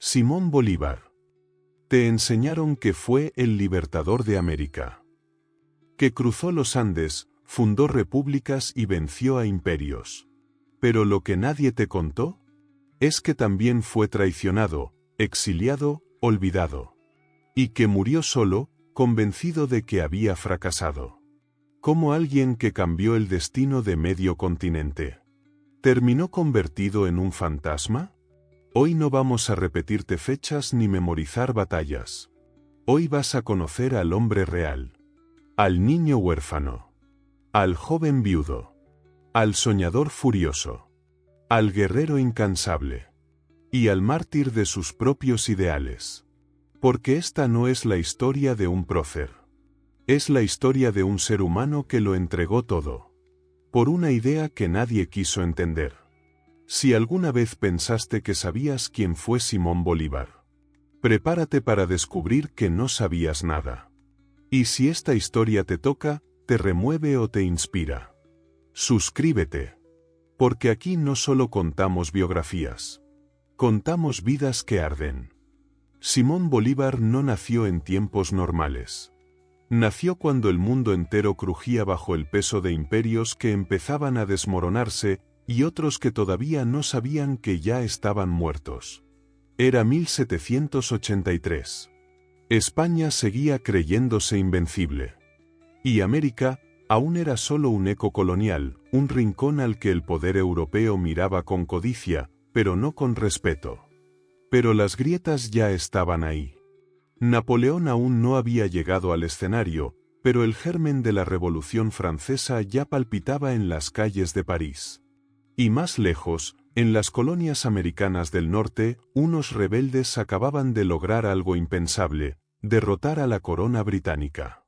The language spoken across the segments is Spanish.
Simón Bolívar. Te enseñaron que fue el libertador de América. Que cruzó los Andes, fundó repúblicas y venció a imperios. Pero lo que nadie te contó es que también fue traicionado, exiliado, olvidado. Y que murió solo, convencido de que había fracasado. Como alguien que cambió el destino de medio continente. ¿Terminó convertido en un fantasma? Hoy no vamos a repetirte fechas ni memorizar batallas. Hoy vas a conocer al hombre real. Al niño huérfano. Al joven viudo. Al soñador furioso. Al guerrero incansable. Y al mártir de sus propios ideales. Porque esta no es la historia de un prócer. Es la historia de un ser humano que lo entregó todo. Por una idea que nadie quiso entender. Si alguna vez pensaste que sabías quién fue Simón Bolívar, prepárate para descubrir que no sabías nada. Y si esta historia te toca, te remueve o te inspira, suscríbete. Porque aquí no solo contamos biografías. Contamos vidas que arden. Simón Bolívar no nació en tiempos normales. Nació cuando el mundo entero crujía bajo el peso de imperios que empezaban a desmoronarse, y otros que todavía no sabían que ya estaban muertos. Era 1783. España seguía creyéndose invencible. Y América aún era solo un eco colonial, un rincón al que el poder europeo miraba con codicia, pero no con respeto. Pero las grietas ya estaban ahí. Napoleón aún no había llegado al escenario, pero el germen de la Revolución Francesa ya palpitaba en las calles de París. Y más lejos, en las colonias americanas del norte, unos rebeldes acababan de lograr algo impensable: derrotar a la corona británica.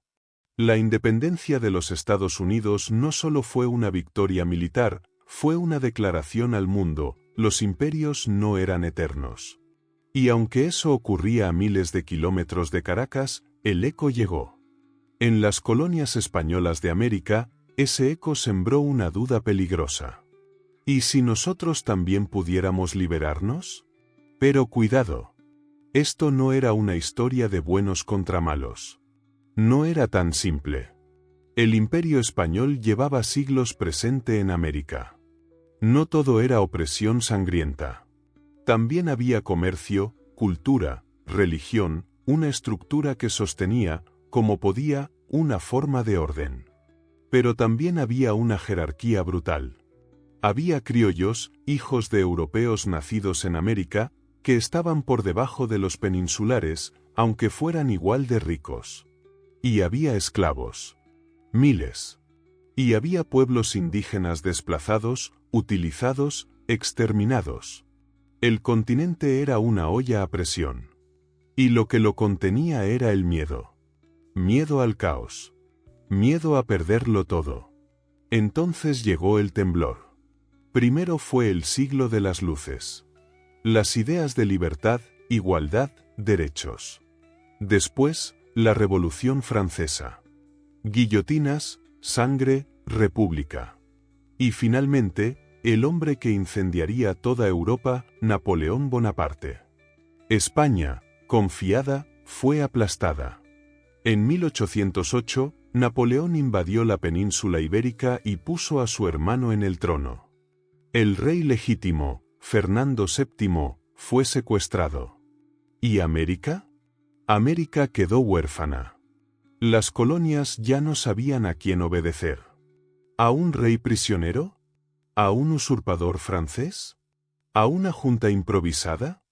La independencia de los Estados Unidos no solo fue una victoria militar, fue una declaración al mundo: los imperios no eran eternos. Y aunque eso ocurría a miles de kilómetros de Caracas, el eco llegó. En las colonias españolas de América, ese eco sembró una duda peligrosa. ¿Y si nosotros también pudiéramos liberarnos? Pero cuidado. Esto no era una historia de buenos contra malos. No era tan simple. El Imperio español llevaba siglos presente en América. No todo era opresión sangrienta. También había comercio, cultura, religión, una estructura que sostenía, como podía, una forma de orden. Pero también había una jerarquía brutal. Había criollos, hijos de europeos nacidos en América, que estaban por debajo de los peninsulares, aunque fueran igual de ricos. Y había esclavos. Miles. Y había pueblos indígenas desplazados, utilizados, exterminados. El continente era una olla a presión. Y lo que lo contenía era el miedo. Miedo al caos. Miedo a perderlo todo. Entonces llegó el temblor. Primero fue el siglo de las luces. Las ideas de libertad, igualdad, derechos. Después, la Revolución Francesa. Guillotinas, sangre, república. Y finalmente, el hombre que incendiaría toda Europa, Napoleón Bonaparte. España, confiada, fue aplastada. En 1808, Napoleón invadió la península ibérica y puso a su hermano en el trono. El rey legítimo, Fernando VII, fue secuestrado. ¿Y América? América quedó huérfana. Las colonias ya no sabían a quién obedecer. ¿A un rey prisionero? ¿A un usurpador francés? ¿A una junta improvisada?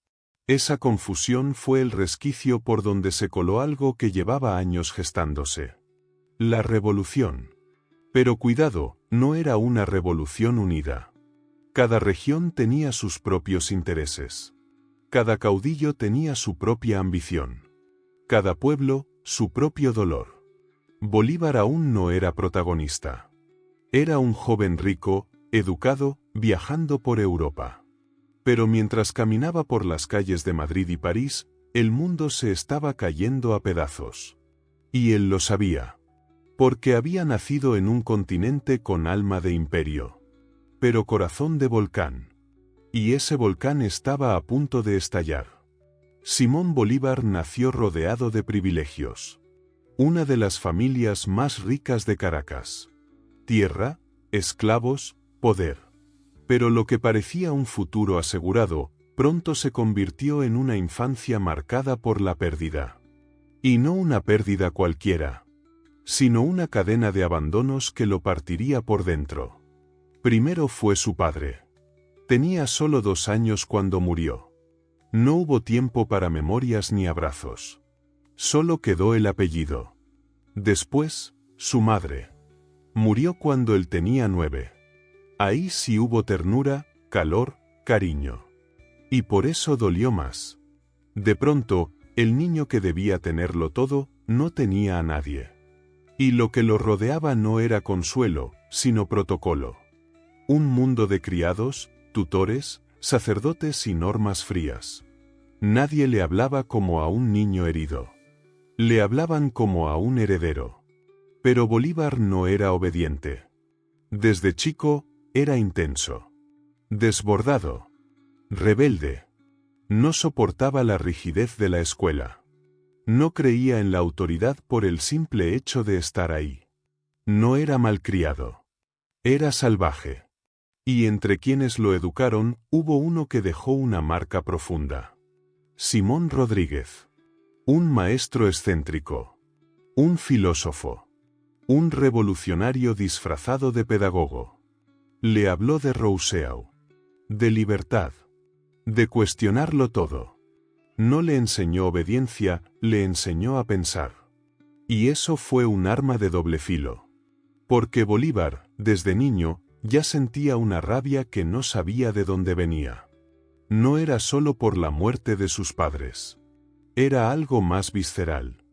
Esa confusión fue el resquicio por donde se coló algo que llevaba años gestándose. La revolución. Pero cuidado, no era una revolución unida. Cada región tenía sus propios intereses. Cada caudillo tenía su propia ambición. Cada pueblo, su propio dolor. Bolívar aún no era protagonista. Era un joven rico, educado, viajando por Europa. Pero mientras caminaba por las calles de Madrid y París, el mundo se estaba cayendo a pedazos. Y él lo sabía. Porque había nacido en un continente con alma de imperio. Pero corazón de volcán. Y ese volcán estaba a punto de estallar. Simón Bolívar nació rodeado de privilegios. Una de las familias más ricas de Caracas. Tierra, esclavos, poder. Pero lo que parecía un futuro asegurado, pronto se convirtió en una infancia marcada por la pérdida. Y no una pérdida cualquiera, sino una cadena de abandonos que lo partiría por dentro. Primero fue su padre. Tenía solo 2 años cuando murió. No hubo tiempo para memorias ni abrazos. Solo quedó el apellido. Después, su madre. Murió cuando él tenía 9. Ahí sí hubo ternura, calor, cariño. Y por eso dolió más. De pronto, el niño que debía tenerlo todo, no tenía a nadie. Y lo que lo rodeaba no era consuelo, sino protocolo. Un mundo de criados, tutores, sacerdotes y normas frías. Nadie le hablaba como a un niño herido. Le hablaban como a un heredero. Pero Bolívar no era obediente. Desde chico, era intenso. Desbordado. Rebelde. No soportaba la rigidez de la escuela. No creía en la autoridad por el simple hecho de estar ahí. No era malcriado. Era salvaje. Y entre quienes lo educaron, hubo uno que dejó una marca profunda. Simón Rodríguez. Un maestro excéntrico. Un filósofo. Un revolucionario disfrazado de pedagogo. Le habló de Rousseau. De libertad. De cuestionarlo todo. No le enseñó obediencia, le enseñó a pensar. Y eso fue un arma de doble filo. Porque Bolívar, desde niño, ya sentía una rabia que no sabía de dónde venía. No era solo por la muerte de sus padres. Era algo más visceral.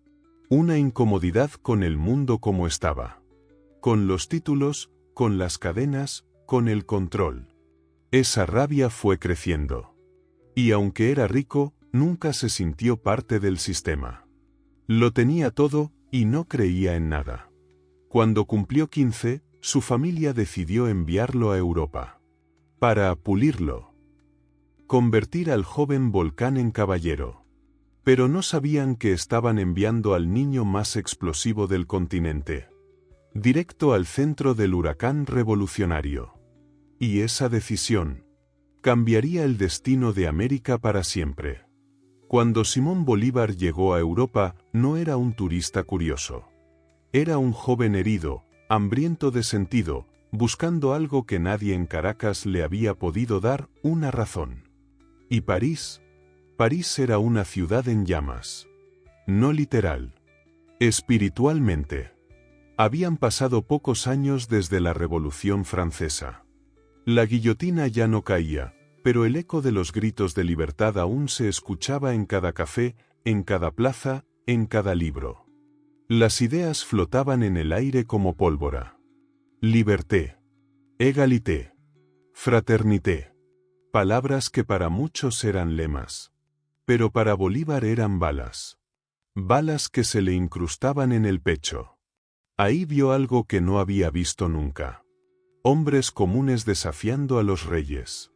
Una incomodidad con el mundo como estaba. Con los títulos, con las cadenas, con el control. Esa rabia fue creciendo. Y aunque era rico, nunca se sintió parte del sistema. Lo tenía todo, y no creía en nada. Cuando cumplió 15, su familia decidió enviarlo a Europa. Para pulirlo. Convertir al joven volcán en caballero. Pero no sabían que estaban enviando al niño más explosivo del continente. Directo al centro del huracán revolucionario. Y esa decisión cambiaría el destino de América para siempre. Cuando Simón Bolívar llegó a Europa, no era un turista curioso. Era un joven herido, hambriento de sentido, buscando algo que nadie en Caracas le había podido dar, una razón. ¿Y París? París era una ciudad en llamas. No literal. Espiritualmente. Habían pasado pocos años desde la Revolución Francesa. La guillotina ya no caía, pero el eco de los gritos de libertad aún se escuchaba en cada café, en cada plaza, en cada libro. Las ideas flotaban en el aire como pólvora. Liberté. Égalité. Fraternité. Palabras que para muchos eran lemas. Pero para Bolívar eran balas. Balas que se le incrustaban en el pecho. Ahí vio algo que no había visto nunca. Hombres comunes desafiando a los reyes.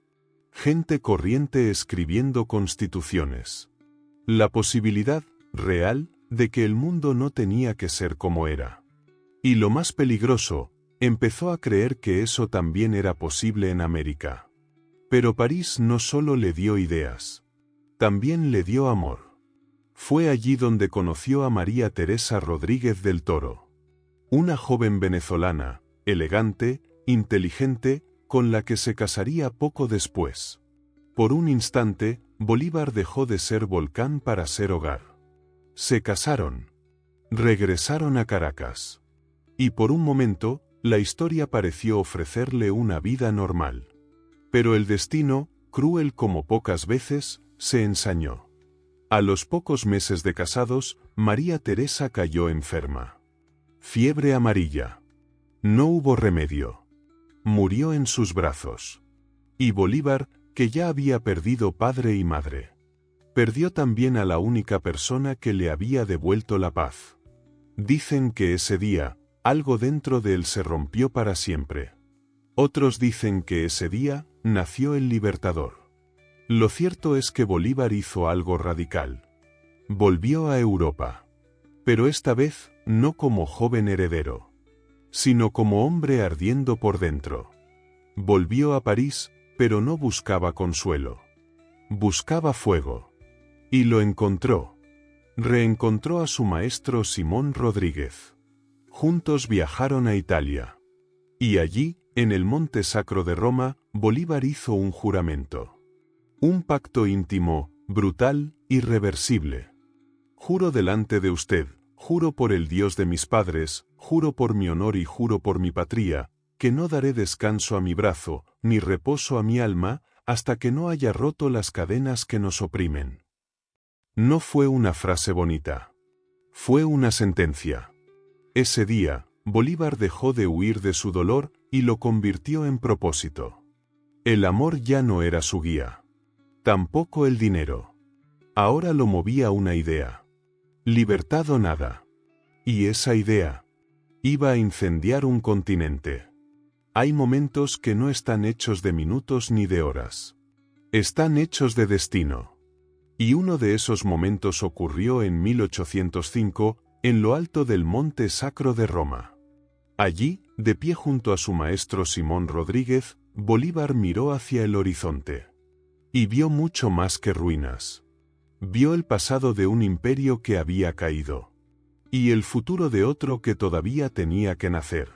Gente corriente escribiendo constituciones. La posibilidad, real, de que el mundo no tenía que ser como era. Y lo más peligroso, empezó a creer que eso también era posible en América. Pero París no solo le dio ideas. También le dio amor. Fue allí donde conoció a María Teresa Rodríguez del Toro. Una joven venezolana, elegante, inteligente, con la que se casaría poco después. Por un instante, Bolívar dejó de ser volcán para ser hogar. Se casaron. Regresaron a Caracas. Y por un momento, la historia pareció ofrecerle una vida normal. Pero el destino, cruel como pocas veces, se ensañó. A los pocos meses de casados, María Teresa cayó enferma. Fiebre amarilla. No hubo remedio. Murió en sus brazos. Y Bolívar, que ya había perdido padre y madre. Perdió también a la única persona que le había devuelto la paz. Dicen que ese día, algo dentro de él se rompió para siempre. Otros dicen que ese día, nació el Libertador. Lo cierto es que Bolívar hizo algo radical. Volvió a Europa. Pero esta vez, no como joven heredero, sino como hombre ardiendo por dentro. Volvió a París, pero no buscaba consuelo. Buscaba fuego. Y lo encontró. Reencontró a su maestro Simón Rodríguez. Juntos viajaron a Italia. Y allí, en el Monte Sacro de Roma, Bolívar hizo un juramento. Un pacto íntimo, brutal, irreversible. Juro delante de usted, juro por el Dios de mis padres, juro por mi honor y juro por mi patria, que no daré descanso a mi brazo, ni reposo a mi alma, hasta que no haya roto las cadenas que nos oprimen. No fue una frase bonita. Fue una sentencia. Ese día, Bolívar dejó de huir de su dolor y lo convirtió en propósito. El amor ya no era su guía. Tampoco el dinero. Ahora lo movía una idea. Libertad o nada. Y esa idea iba a incendiar un continente. Hay momentos que no están hechos de minutos ni de horas. Están hechos de destino. Y uno de esos momentos ocurrió en 1805, en lo alto del Monte Sacro de Roma. Allí, de pie junto a su maestro Simón Rodríguez, Bolívar miró hacia el horizonte. Y vio mucho más que ruinas. Vio el pasado de un imperio que había caído. Y el futuro de otro que todavía tenía que nacer.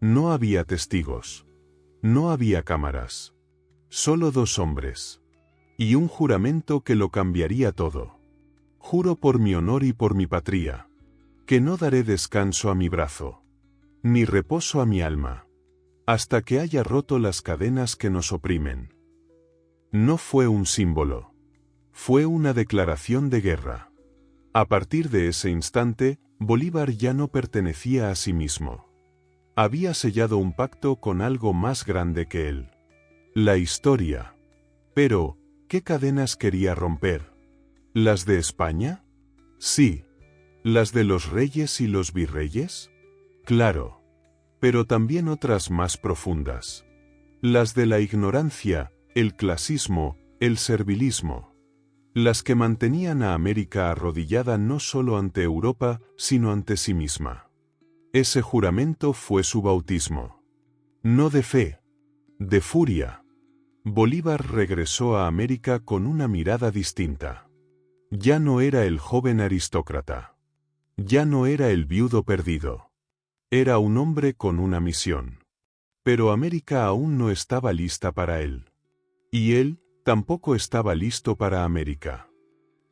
No había testigos. No había cámaras. Solo dos hombres. Y un juramento que lo cambiaría todo. Juro por mi honor y por mi patria, que no daré descanso a mi brazo, ni reposo a mi alma, hasta que haya roto las cadenas que nos oprimen. No fue un símbolo. Fue una declaración de guerra. A partir de ese instante, Bolívar ya no pertenecía a sí mismo. Había sellado un pacto con algo más grande que él. La historia. Pero, ¿qué cadenas quería romper? ¿Las de España? Sí. ¿Las de los reyes y los virreyes? Claro. Pero también otras más profundas. Las de la ignorancia, el clasismo, el servilismo. Las que mantenían a América arrodillada no solo ante Europa, sino ante sí misma. Ese juramento fue su bautismo. No de fe, de furia. Bolívar regresó a América con una mirada distinta. Ya no era el joven aristócrata. Ya no era el viudo perdido. Era un hombre con una misión. Pero América aún no estaba lista para él. Y él tampoco estaba listo para América.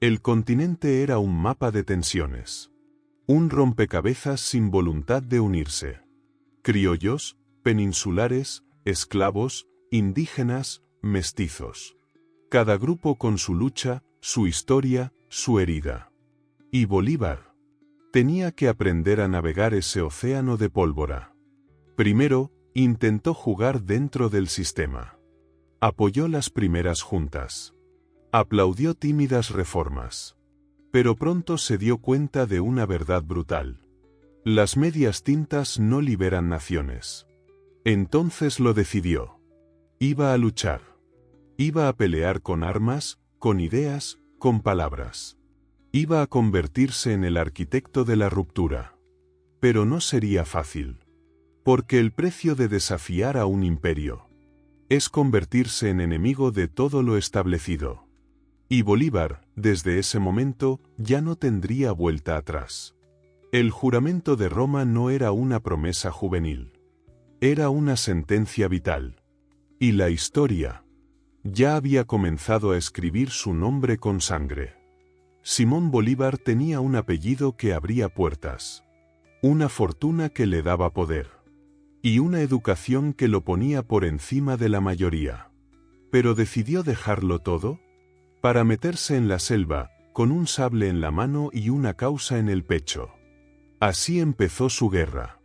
El continente era un mapa de tensiones. Un rompecabezas sin voluntad de unirse. Criollos, peninsulares, esclavos, indígenas, mestizos. Cada grupo con su lucha, su historia, su herida. Y Bolívar tenía que aprender a navegar ese océano de pólvora. Primero, intentó jugar dentro del sistema. Apoyó las primeras juntas. Aplaudió tímidas reformas. Pero pronto se dio cuenta de una verdad brutal. Las medias tintas no liberan naciones. Entonces lo decidió. Iba a luchar. Iba a pelear con armas, con ideas, con palabras. Iba a convertirse en el arquitecto de la ruptura. Pero no sería fácil. Porque el precio de desafiar a un imperio es convertirse en enemigo de todo lo establecido. Y Bolívar, desde ese momento, ya no tendría vuelta atrás. El juramento de Roma no era una promesa juvenil. Era una sentencia vital. Y la historia ya había comenzado a escribir su nombre con sangre. Simón Bolívar tenía un apellido que abría puertas. Una fortuna que le daba poder. Y una educación que lo ponía por encima de la mayoría. Pero decidió dejarlo todo para meterse en la selva, con un sable en la mano y una causa en el pecho. Así empezó su guerra.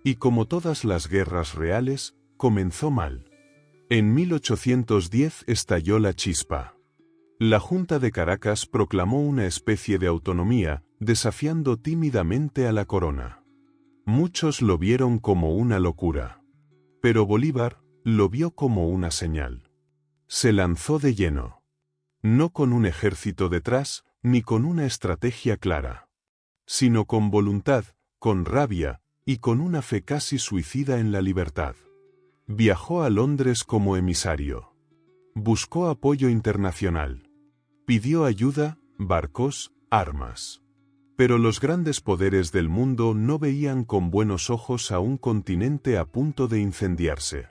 Y como todas las guerras reales, comenzó mal. En 1810 estalló la chispa. La Junta de Caracas proclamó una especie de autonomía, desafiando tímidamente a la corona. Muchos lo vieron como una locura. Pero Bolívar lo vio como una señal. Se lanzó de lleno. No con un ejército detrás, ni con una estrategia clara, sino con voluntad, con rabia, y con una fe casi suicida en la libertad. Viajó a Londres como emisario. Buscó apoyo internacional. Pidió ayuda, barcos, armas. Pero los grandes poderes del mundo no veían con buenos ojos a un continente a punto de incendiarse.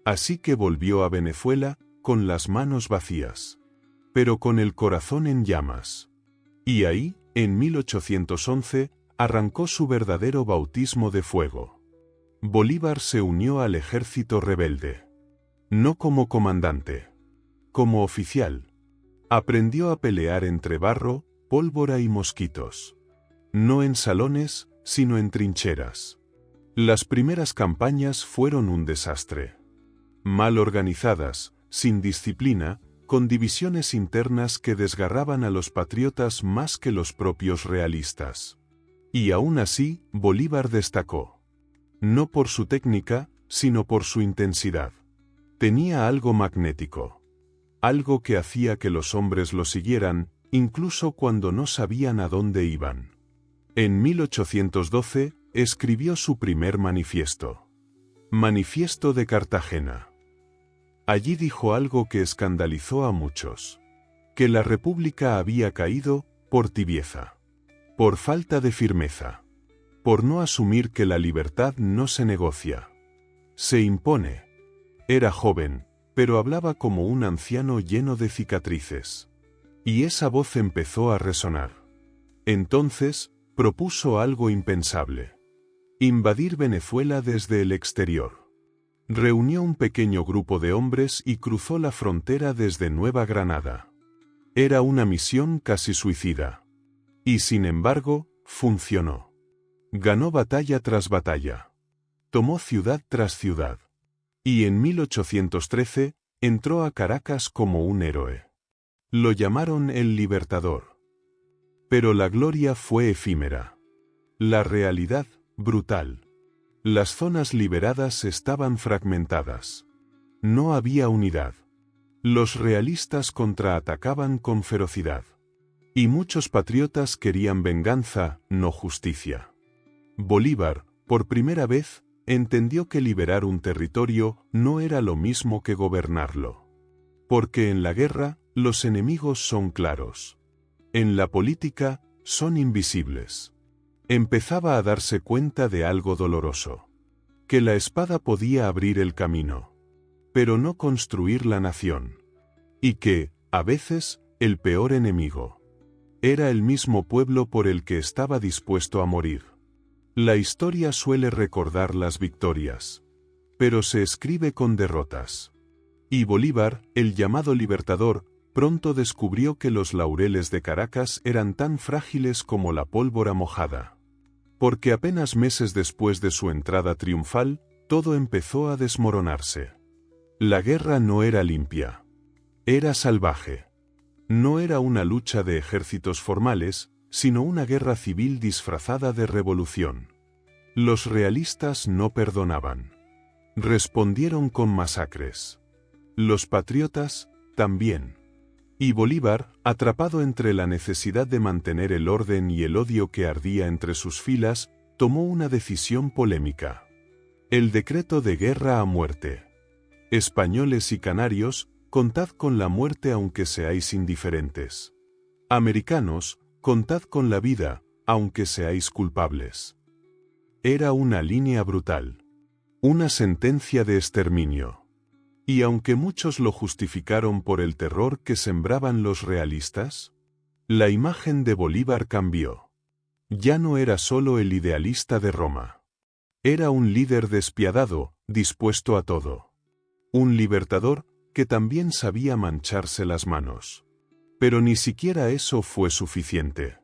Así que volvió a Venezuela, con las manos vacías, pero con el corazón en llamas. Y ahí, en 1811, arrancó su verdadero bautismo de fuego. Bolívar se unió al ejército rebelde. No como comandante, como oficial. Aprendió a pelear entre barro, pólvora y mosquitos. No en salones, sino en trincheras. Las primeras campañas fueron un desastre. Mal organizadas, sin disciplina, con divisiones internas que desgarraban a los patriotas más que los propios realistas. Y aún así, Bolívar destacó. No por su técnica, sino por su intensidad. Tenía algo magnético. Algo que hacía que los hombres lo siguieran, incluso cuando no sabían a dónde iban. En 1812, escribió su primer manifiesto. Manifiesto de Cartagena. Allí dijo algo que escandalizó a muchos. Que la República había caído, por tibieza. Por falta de firmeza. Por no asumir que la libertad no se negocia. Se impone. Era joven, pero hablaba como un anciano lleno de cicatrices. Y esa voz empezó a resonar. Entonces, propuso algo impensable. Invadir Venezuela desde el exterior. Reunió un pequeño grupo de hombres y cruzó la frontera desde Nueva Granada. Era una misión casi suicida. Y sin embargo, funcionó. Ganó batalla tras batalla. Tomó ciudad tras ciudad. Y en 1813, entró a Caracas como un héroe. Lo llamaron el Libertador. Pero la gloria fue efímera. La realidad, brutal. Las zonas liberadas estaban fragmentadas. No había unidad. Los realistas contraatacaban con ferocidad. Y muchos patriotas querían venganza, no justicia. Bolívar, por primera vez, entendió que liberar un territorio no era lo mismo que gobernarlo. Porque en la guerra, los enemigos son claros. En la política, son invisibles. Empezaba a darse cuenta de algo doloroso. Que la espada podía abrir el camino, pero no construir la nación. Y que, a veces, el peor enemigo era el mismo pueblo por el que estaba dispuesto a morir. La historia suele recordar las victorias, pero se escribe con derrotas. Y Bolívar, el llamado Libertador, pronto descubrió que los laureles de Caracas eran tan frágiles como la pólvora mojada. Porque apenas meses después de su entrada triunfal, todo empezó a desmoronarse. La guerra no era limpia. Era salvaje. No era una lucha de ejércitos formales, sino una guerra civil disfrazada de revolución. Los realistas no perdonaban. Respondieron con masacres. Los patriotas, también. Y Bolívar, atrapado entre la necesidad de mantener el orden y el odio que ardía entre sus filas, tomó una decisión polémica. El decreto de guerra a muerte. Españoles y canarios, contad con la muerte aunque seáis indiferentes. Americanos, contad con la vida, aunque seáis culpables. Era una línea brutal. Una sentencia de exterminio. Y aunque muchos lo justificaron por el terror que sembraban los realistas, la imagen de Bolívar cambió. Ya no era solo el idealista de Roma. Era un líder despiadado, dispuesto a todo. Un libertador, que también sabía mancharse las manos. Pero ni siquiera eso fue suficiente.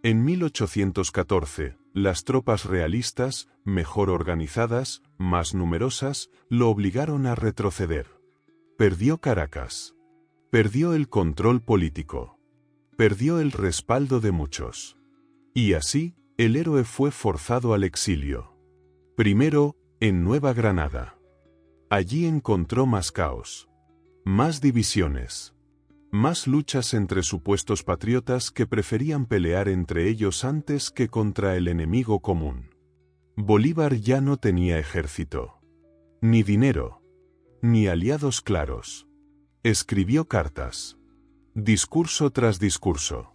En 1814, las tropas realistas, mejor organizadas, más numerosas, lo obligaron a retroceder. Perdió Caracas. Perdió el control político. Perdió el respaldo de muchos. Y así, el héroe fue forzado al exilio. Primero, en Nueva Granada. Allí encontró más caos. Más divisiones. Más luchas entre supuestos patriotas que preferían pelear entre ellos antes que contra el enemigo común. Bolívar ya no tenía ejército, ni dinero, ni aliados claros. Escribió cartas, discurso tras discurso,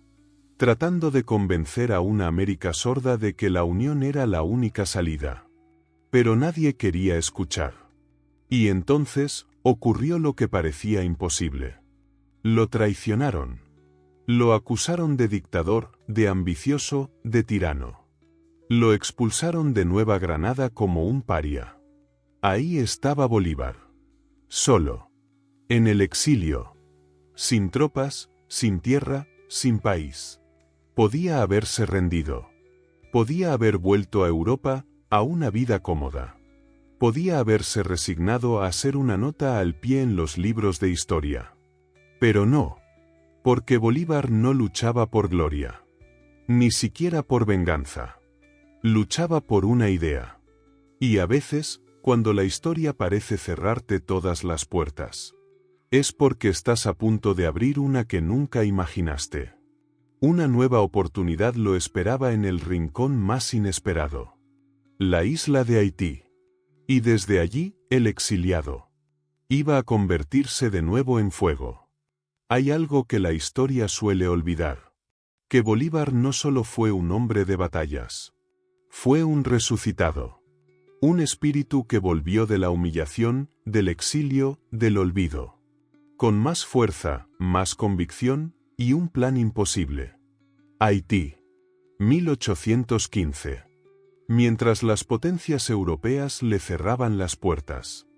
tratando de convencer a una América sorda de que la unión era la única salida. Pero nadie quería escuchar. Y entonces ocurrió lo que parecía imposible. Lo traicionaron. Lo acusaron de dictador, de ambicioso, de tirano. Lo expulsaron de Nueva Granada como un paria. Ahí estaba Bolívar. Solo. En el exilio. Sin tropas, sin tierra, sin país. Podía haberse rendido. Podía haber vuelto a Europa, a una vida cómoda. Podía haberse resignado a ser una nota al pie en los libros de historia. Pero no. Porque Bolívar no luchaba por gloria. Ni siquiera por venganza. Luchaba por una idea. Y a veces, cuando la historia parece cerrarte todas las puertas, es porque estás a punto de abrir una que nunca imaginaste. Una nueva oportunidad lo esperaba en el rincón más inesperado. La isla de Haití. Y desde allí, el exiliado. Iba a convertirse de nuevo en fuego. Hay algo que la historia suele olvidar. Que Bolívar no solo fue un hombre de batallas. Fue un resucitado. Un espíritu que volvió de la humillación, del exilio, del olvido. Con más fuerza, más convicción, y un plan imposible. Haití. 1815. Mientras las potencias europeas le cerraban las puertas.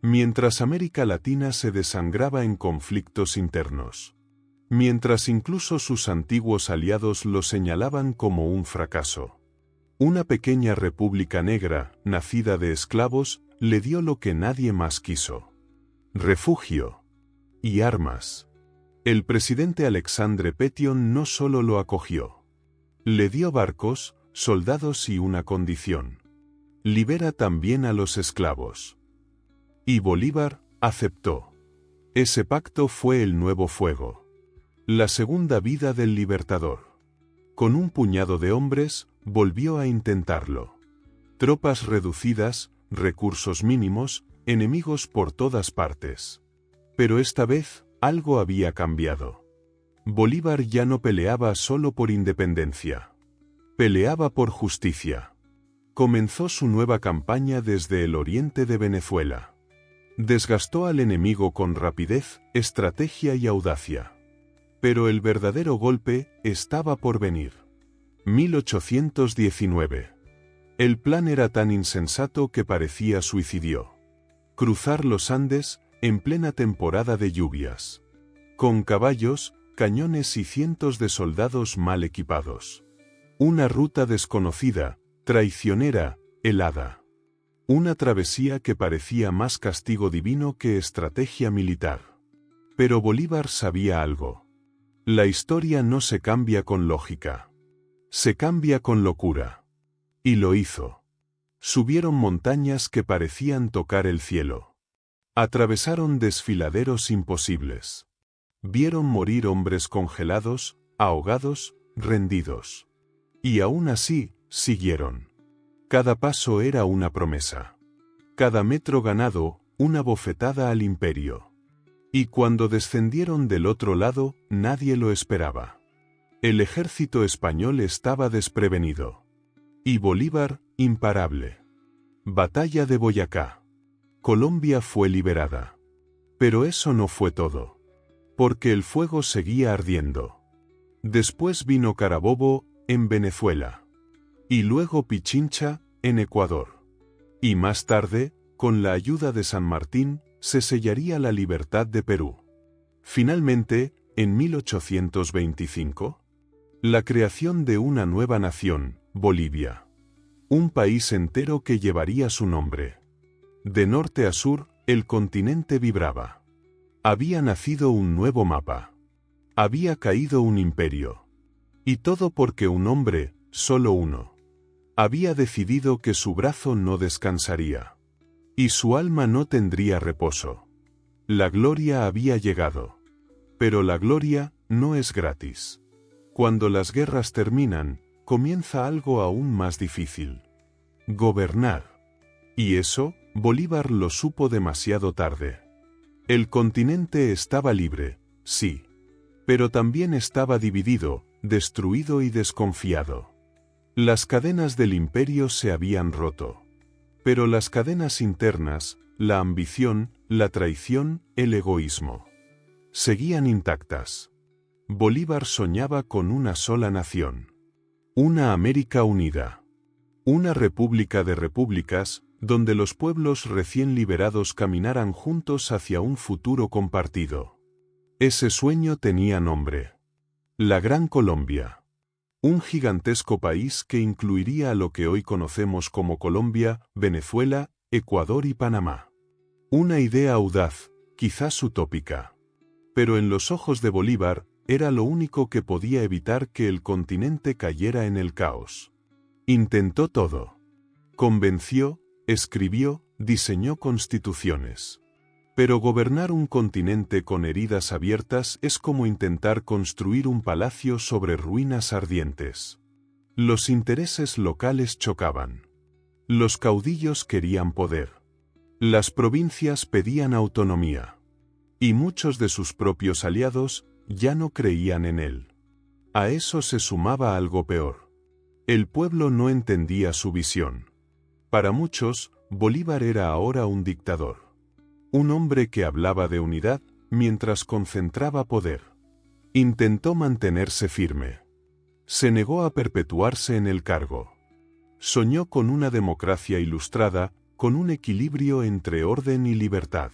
Mientras América Latina se desangraba en conflictos internos. Mientras incluso sus antiguos aliados lo señalaban como un fracaso. Una pequeña república negra, nacida de esclavos, le dio lo que nadie más quiso. Refugio. Y armas. El presidente Alexandre Pétion no solo lo acogió. Le dio barcos, soldados y una condición. Libera también a los esclavos. Y Bolívar aceptó. Ese pacto fue el nuevo fuego. La segunda vida del libertador. Con un puñado de hombres, volvió a intentarlo. Tropas reducidas, recursos mínimos, enemigos por todas partes. Pero esta vez, algo había cambiado. Bolívar ya no peleaba solo por independencia. Peleaba por justicia. Comenzó su nueva campaña desde el oriente de Venezuela. Desgastó al enemigo con rapidez, estrategia y audacia. Pero el verdadero golpe estaba por venir. 1819. El plan era tan insensato que parecía suicidio. Cruzar los Andes, en plena temporada de lluvias. Con caballos, cañones y cientos de soldados mal equipados. Una ruta desconocida, traicionera, helada. Una travesía que parecía más castigo divino que estrategia militar. Pero Bolívar sabía algo. La historia no se cambia con lógica. Se cambia con locura. Y lo hizo. Subieron montañas que parecían tocar el cielo. Atravesaron desfiladeros imposibles. Vieron morir hombres congelados, ahogados, rendidos. Y aún así, siguieron. Cada paso era una promesa. Cada metro ganado, una bofetada al imperio. Y cuando descendieron del otro lado, nadie lo esperaba. El ejército español estaba desprevenido. Y Bolívar, imparable. Batalla de Boyacá. Colombia fue liberada. Pero eso no fue todo. Porque el fuego seguía ardiendo. Después vino Carabobo, en Venezuela. Y luego Pichincha, en Ecuador. Y más tarde, con la ayuda de San Martín, se sellaría la libertad de Perú. Finalmente, en 1825, la creación de una nueva nación, Bolivia. Un país entero que llevaría su nombre. De norte a sur, el continente vibraba. Había nacido un nuevo mapa. Había caído un imperio. Y todo porque un hombre, solo uno, había decidido que su brazo no descansaría. Y su alma no tendría reposo. La gloria había llegado. Pero la gloria no es gratis. Cuando las guerras terminan, comienza algo aún más difícil: gobernar. Y eso, Bolívar lo supo demasiado tarde. El continente estaba libre, sí. Pero también estaba dividido, destruido y desconfiado. Las cadenas del imperio se habían roto. Pero las cadenas internas, la ambición, la traición, el egoísmo, seguían intactas. Bolívar soñaba con una sola nación. Una América unida. Una república de repúblicas, donde los pueblos recién liberados caminaran juntos hacia un futuro compartido. Ese sueño tenía nombre: la Gran Colombia. Un gigantesco país que incluiría a lo que hoy conocemos como Colombia, Venezuela, Ecuador y Panamá. Una idea audaz, quizás utópica. Pero en los ojos de Bolívar, era lo único que podía evitar que el continente cayera en el caos. Intentó todo. Convenció, escribió, diseñó constituciones. Pero gobernar un continente con heridas abiertas es como intentar construir un palacio sobre ruinas ardientes. Los intereses locales chocaban. Los caudillos querían poder. Las provincias pedían autonomía. Y muchos de sus propios aliados ya no creían en él. A eso se sumaba algo peor. El pueblo no entendía su visión. Para muchos, Bolívar era ahora un dictador. Un hombre que hablaba de unidad, mientras concentraba poder. Intentó mantenerse firme. Se negó a perpetuarse en el cargo. Soñó con una democracia ilustrada, con un equilibrio entre orden y libertad.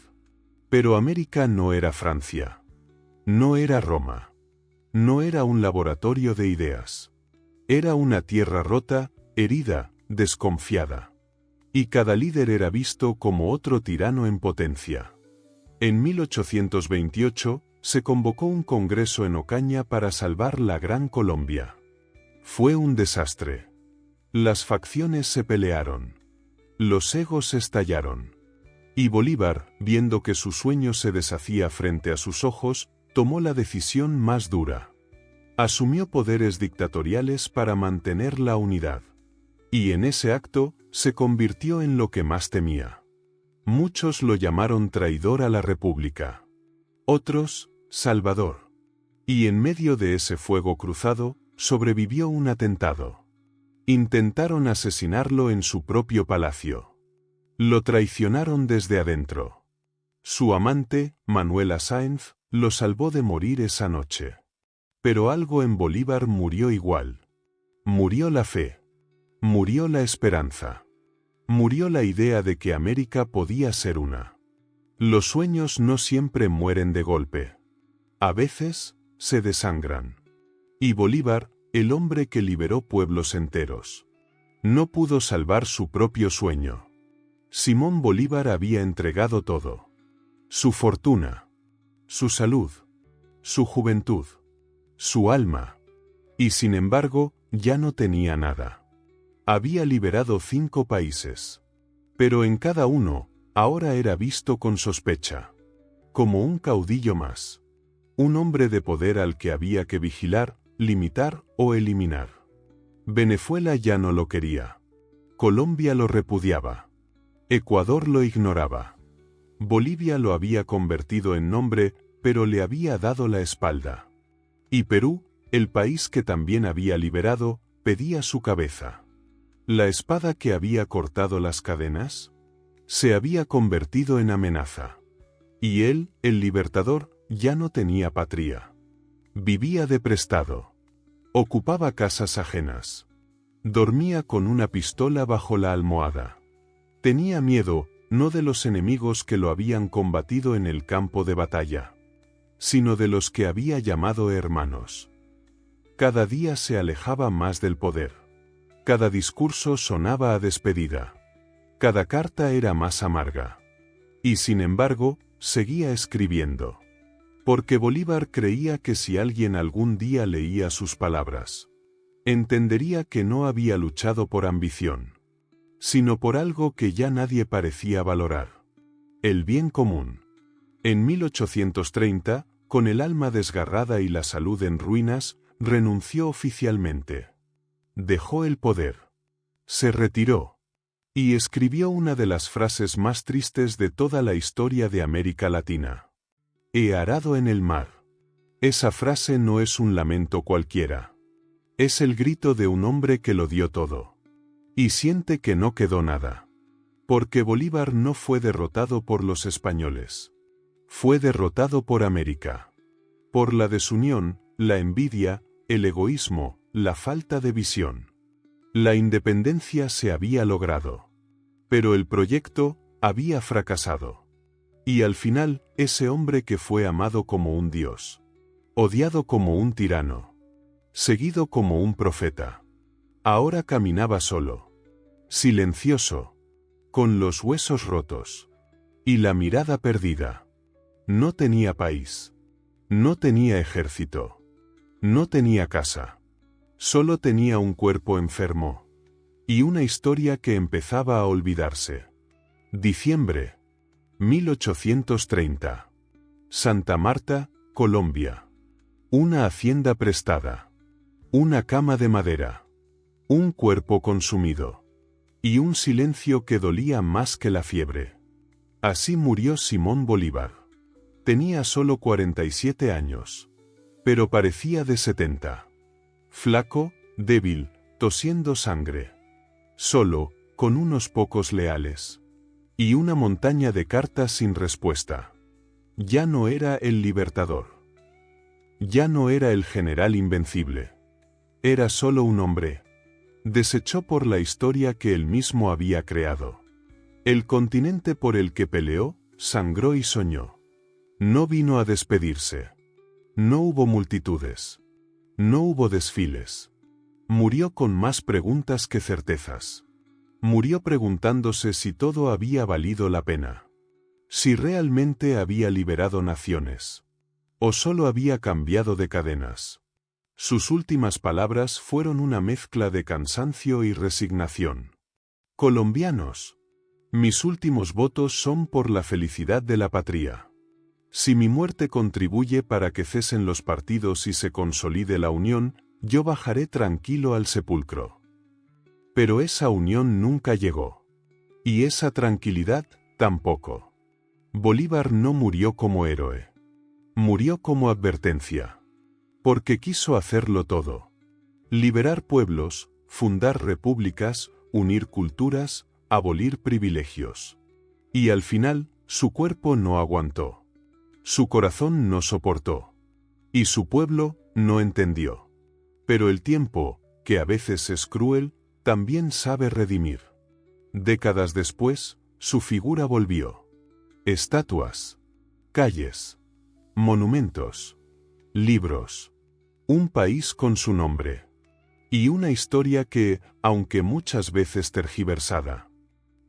Pero América no era Francia. No era Roma. No era un laboratorio de ideas. Era una tierra rota, herida, desconfiada. Y cada líder era visto como otro tirano en potencia. En 1828, se convocó un congreso en Ocaña para salvar la Gran Colombia. Fue un desastre. Las facciones se pelearon. Los egos estallaron. Y Bolívar, viendo que su sueño se deshacía frente a sus ojos, tomó la decisión más dura. Asumió poderes dictatoriales para mantener la unidad. Y en ese acto, se convirtió en lo que más temía. Muchos lo llamaron traidor a la República. Otros, salvador. Y en medio de ese fuego cruzado, sobrevivió un atentado. Intentaron asesinarlo en su propio palacio. Lo traicionaron desde adentro. Su amante, Manuela Sáenz, lo salvó de morir esa noche. Pero algo en Bolívar murió igual. Murió la fe. Murió la esperanza. Murió la idea de que América podía ser una. Los sueños no siempre mueren de golpe. A veces, se desangran. Y Bolívar, el hombre que liberó pueblos enteros, no pudo salvar su propio sueño. Simón Bolívar había entregado todo. Su fortuna. Su salud. Su juventud. Su alma. Y sin embargo, ya no tenía nada. Había liberado 5 países. Pero en cada uno, ahora era visto con sospecha. Como un caudillo más. Un hombre de poder al que había que vigilar, limitar o eliminar. Venezuela ya no lo quería. Colombia lo repudiaba. Ecuador lo ignoraba. Bolivia lo había convertido en nombre, pero le había dado la espalda. Y Perú, el país que también había liberado, pedía su cabeza. La espada que había cortado las cadenas se había convertido en amenaza. Y él, el libertador, ya no tenía patria. Vivía de prestado. Ocupaba casas ajenas. Dormía con una pistola bajo la almohada. Tenía miedo, no de los enemigos que lo habían combatido en el campo de batalla, sino de los que había llamado hermanos. Cada día se alejaba más del poder. Cada discurso sonaba a despedida. Cada carta era más amarga. Y sin embargo, seguía escribiendo. Porque Bolívar creía que si alguien algún día leía sus palabras, entendería que no había luchado por ambición, sino por algo que ya nadie parecía valorar: el bien común. En 1830, con el alma desgarrada y la salud en ruinas, renunció oficialmente. Dejó el poder. Se retiró. Y escribió una de las frases más tristes de toda la historia de América Latina. He arado en el mar. Esa frase no es un lamento cualquiera. Es el grito de un hombre que lo dio todo. Y siente que no quedó nada. Porque Bolívar no fue derrotado por los españoles. Fue derrotado por América. Por la desunión, la envidia, el egoísmo, la falta de visión. La independencia se había logrado. Pero el proyecto había fracasado. Y al final, ese hombre que fue amado como un dios, odiado como un tirano, seguido como un profeta, ahora caminaba solo, silencioso, con los huesos rotos y la mirada perdida. No tenía país, no tenía ejército, no tenía casa, solo tenía un cuerpo enfermo y una historia que empezaba a olvidarse. Diciembre 1830. Santa Marta, Colombia. Una hacienda prestada. Una cama de madera. Un cuerpo consumido. Y un silencio que dolía más que la fiebre. Así murió Simón Bolívar. Tenía solo 47 años. Pero parecía de 70. Flaco, débil, tosiendo sangre. Solo, con unos pocos leales. Y una montaña de cartas sin respuesta. Ya no era el libertador. Ya no era el general invencible. Era solo un hombre. Desechó por la historia que él mismo había creado. El continente por el que peleó, sangró y soñó. No vino a despedirse. No hubo multitudes. No hubo desfiles. Murió con más preguntas que certezas. Murió preguntándose si todo había valido la pena. Si realmente había liberado naciones. O solo había cambiado de cadenas. Sus últimas palabras fueron una mezcla de cansancio y resignación. Colombianos. Mis últimos votos son por la felicidad de la patria. Si mi muerte contribuye para que cesen los partidos y se consolide la unión, yo bajaré tranquilo al sepulcro. Pero esa unión nunca llegó. Y esa tranquilidad, tampoco. Bolívar no murió como héroe. Murió como advertencia. Porque quiso hacerlo todo. Liberar pueblos, fundar repúblicas, unir culturas, abolir privilegios. Y al final, su cuerpo no aguantó. Su corazón no soportó. Y su pueblo no entendió. Pero el tiempo, que a veces es cruel, también sabe redimir. Décadas después, su figura volvió. Estatuas, calles, monumentos, libros, un país con su nombre. Y una historia que, aunque muchas veces tergiversada,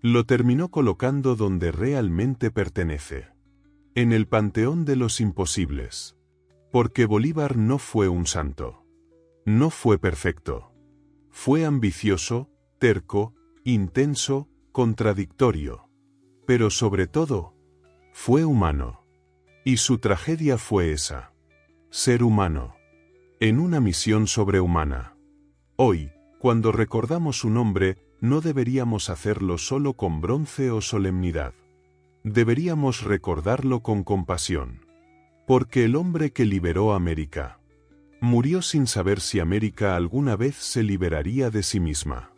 lo terminó colocando donde realmente pertenece. En el panteón de los imposibles. Porque Bolívar no fue un santo. No fue perfecto. Fue ambicioso, terco, intenso, contradictorio. Pero sobre todo, fue humano. Y su tragedia fue esa. Ser humano. En una misión sobrehumana. Hoy, cuando recordamos su nombre, no deberíamos hacerlo solo con bronce o solemnidad. Deberíamos recordarlo con compasión. Porque el hombre que liberó a América murió sin saber si América alguna vez se liberaría de sí misma.